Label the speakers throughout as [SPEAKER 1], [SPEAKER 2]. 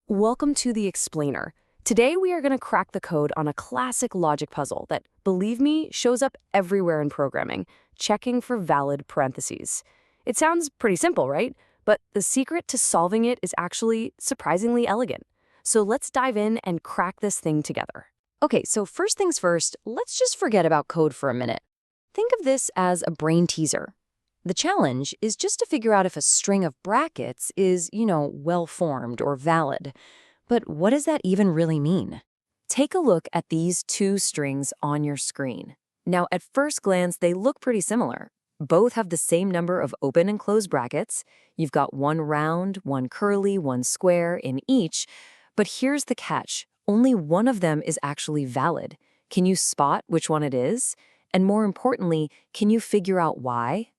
[SPEAKER 1] Welcome to the Explainer. Today we are going to crack the code on a classic logic puzzle that, believe me, shows up everywhere in programming, checking for valid parentheses. It sounds pretty simple, right? But the secret to solving it is actually surprisingly elegant. So let's dive in and crack this thing together. Okay, so first things first, let's just forget about code for a minute. Think of this as a brain teaser. The challenge is just to figure out if a string of brackets is, well-formed or valid. But what does that even really mean? Take a look at these two strings on your screen. Now, at first glance, they look pretty similar. Both have the same number of open and closed brackets. You've got one round, one curly, one square in each. But here's the catch. Only one of them is actually valid. Can you spot which one it is? And more importantly, can you figure out why?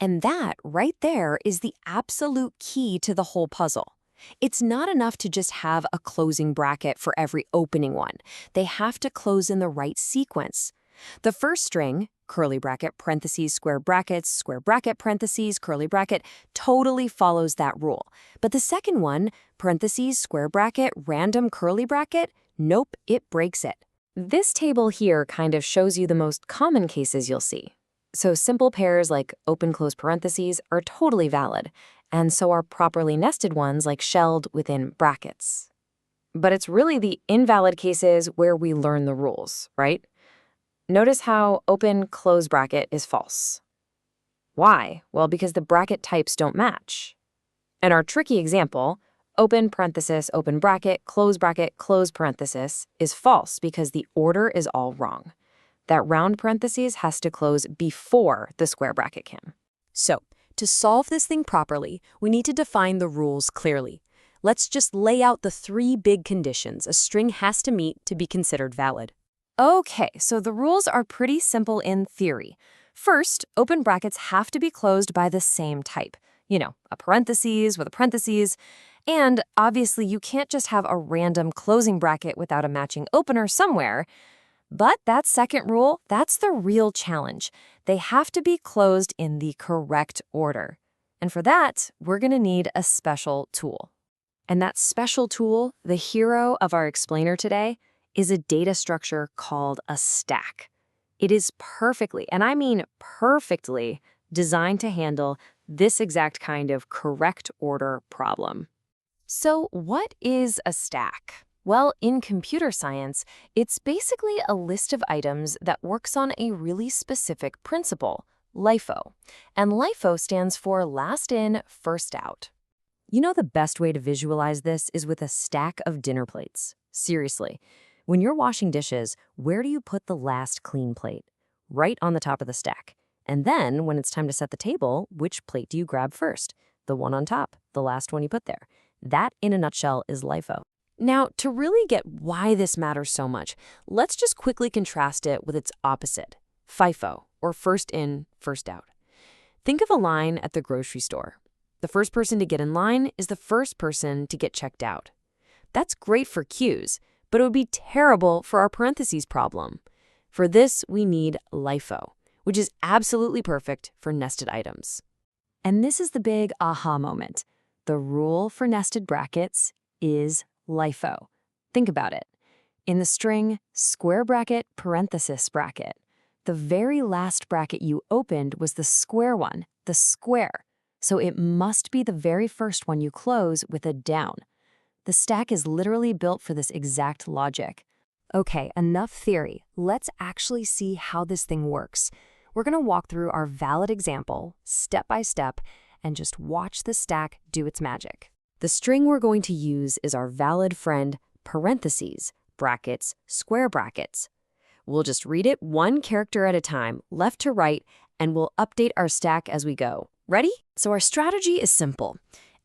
[SPEAKER 1] And that, right there, is the absolute key to the whole puzzle. It's not enough to just have a closing bracket for every opening one. They have to close in the right sequence. The first string, curly bracket, parentheses, square brackets, square bracket, parentheses, curly bracket, totally follows that rule. But the second one, parentheses, square bracket, random curly bracket, nope, it breaks it. This table here kind of shows you the most common cases you'll see. So simple pairs like open-close parentheses are totally valid, and so are properly nested ones like shelled within brackets. But it's really the invalid cases where we learn the rules, right? Notice how open-close bracket is false. Why? Well, because the bracket types don't match. And our tricky example, open parenthesis, open bracket, close parenthesis, is false because the order is all wrong. That round parentheses has to close before the square bracket can. So, to solve this thing properly, we need to define the rules clearly. Let's just lay out the three big conditions a string has to meet to be considered valid. Okay, so the rules are pretty simple in theory. First, open brackets have to be closed by the same type. A parentheses with a parentheses. And obviously, you can't just have a random closing bracket without a matching opener somewhere. But that second rule, that's the real challenge. They have to be closed in the correct order. And for that, we're going to need a special tool. And that special tool, the hero of our explainer today, is a data structure called a stack. It is perfectly, and I mean perfectly, designed to handle this exact kind of correct order problem. So what is a stack? Well, in computer science, it's basically a list of items that works on a really specific principle, LIFO. And LIFO stands for last in, first out. The best way to visualize this is with a stack of dinner plates. Seriously, when you're washing dishes, where do you put the last clean plate? Right on the top of the stack. And then, when it's time to set the table, which plate do you grab first? The one on top, the last one you put there. That, in a nutshell, is LIFO. Now, to really get why this matters so much, let's just quickly contrast it with its opposite, FIFO, or first in, first out. Think of a line at the grocery store. The first person to get in line is the first person to get checked out. That's great for queues, but it would be terrible for our parentheses problem. For this, we need LIFO, which is absolutely perfect for nested items. And this is the big aha moment. The rule for nested brackets is LIFO. Think about it. In the string square bracket, parenthesis bracket, the very last bracket you opened was the square one, the square. So it must be the very first one you close with a down. The stack is literally built for this exact logic. Okay, enough theory. Let's actually see how this thing works. We're going to walk through our valid example, step by step, and just watch the stack do its magic. The string we're going to use is our valid friend, parentheses, brackets, square brackets. We'll just read it one character at a time, left to right, and we'll update our stack as we go. Ready? So our strategy is simple.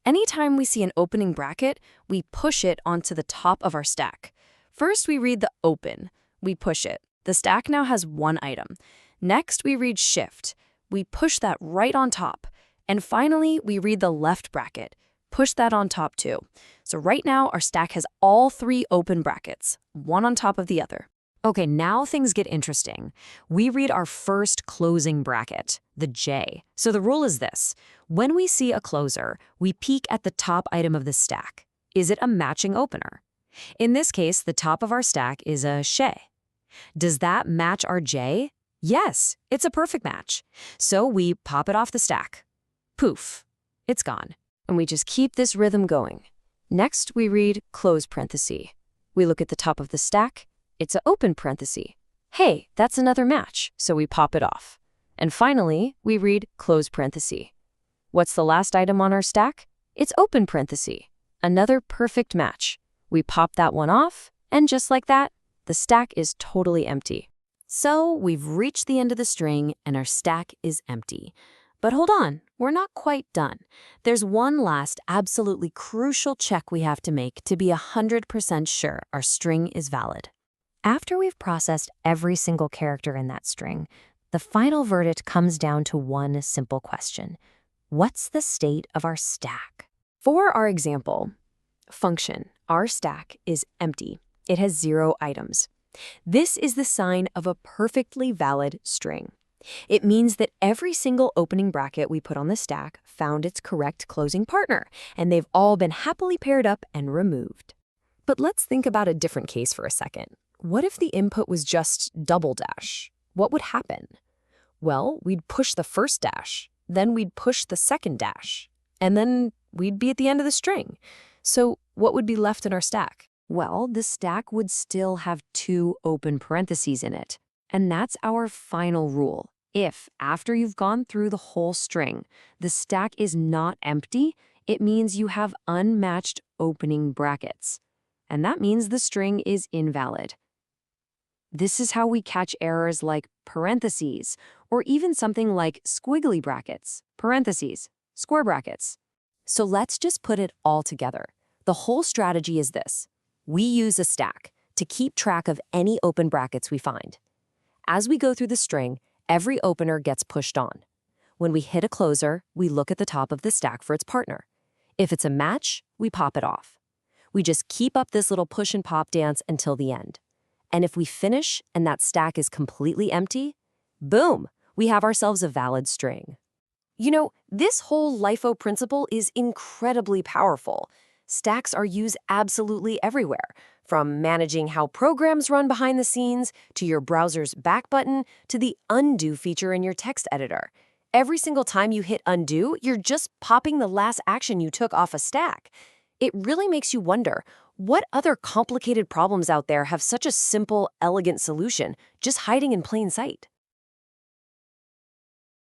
[SPEAKER 1] Anytime we see an opening bracket, we push it onto the top of our stack. First, we read the open. We push it. The stack now has one item. Next, we read shift. We push that right on top. And finally, we read the left bracket. Push that on top too. So right now, our stack has all three open brackets, one on top of the other. Okay, now things get interesting. We read our first closing bracket, the J. So the rule is this. When we see a closer, we peek at the top item of the stack. Is it a matching opener? In this case, the top of our stack is a Shay. Does that match our J? Yes, it's a perfect match. So we pop it off the stack. Poof, it's gone. And we just keep this rhythm going. Next, we read close parenthesis. We look at the top of the stack. It's an open parenthesis. Hey, that's another match, so we pop it off. And finally, we read close parenthesis. What's the last item on our stack? It's open parenthesis. Another perfect match. We pop that one off, and just like that, the stack is totally empty. So we've reached the end of the string, and our stack is empty. But hold on, we're not quite done. There's one last absolutely crucial check we have to make to be 100% sure our string is valid. After we've processed every single character in that string, the final verdict comes down to one simple question. What's the state of our stack? For our example, function, our stack is empty. It has 0 items. This is the sign of a perfectly valid string. It means that every single opening bracket we put on the stack found its correct closing partner, and they've all been happily paired up and removed. But let's think about a different case for a second. What if the input was just double dash? What would happen? Well, we'd push the first dash, then we'd push the second dash, and then we'd be at the end of the string. So what would be left in our stack? Well, the stack would still have 2 open parentheses in it. And that's our final rule. If, after you've gone through the whole string, the stack is not empty, it means you have unmatched opening brackets. And that means the string is invalid. This is how we catch errors like parentheses, or even something like squiggly brackets, parentheses, square brackets. So let's just put it all together. The whole strategy is this. We use a stack to keep track of any open brackets we find. As we go through the string, every opener gets pushed on. When we hit a closer, we look at the top of the stack for its partner. If it's a match, we pop it off. We just keep up this little push and pop dance until the end. And if we finish and that stack is completely empty, boom, we have ourselves a valid string. You know, this whole LIFO principle is incredibly powerful. Stacks are used absolutely everywhere, from managing how programs run behind the scenes, to your browser's back button, to the undo feature in your text editor. Every single time you hit undo, you're just popping the last action you took off a stack. It really makes you wonder, what other complicated problems out there have such a simple, elegant solution, just hiding in plain sight?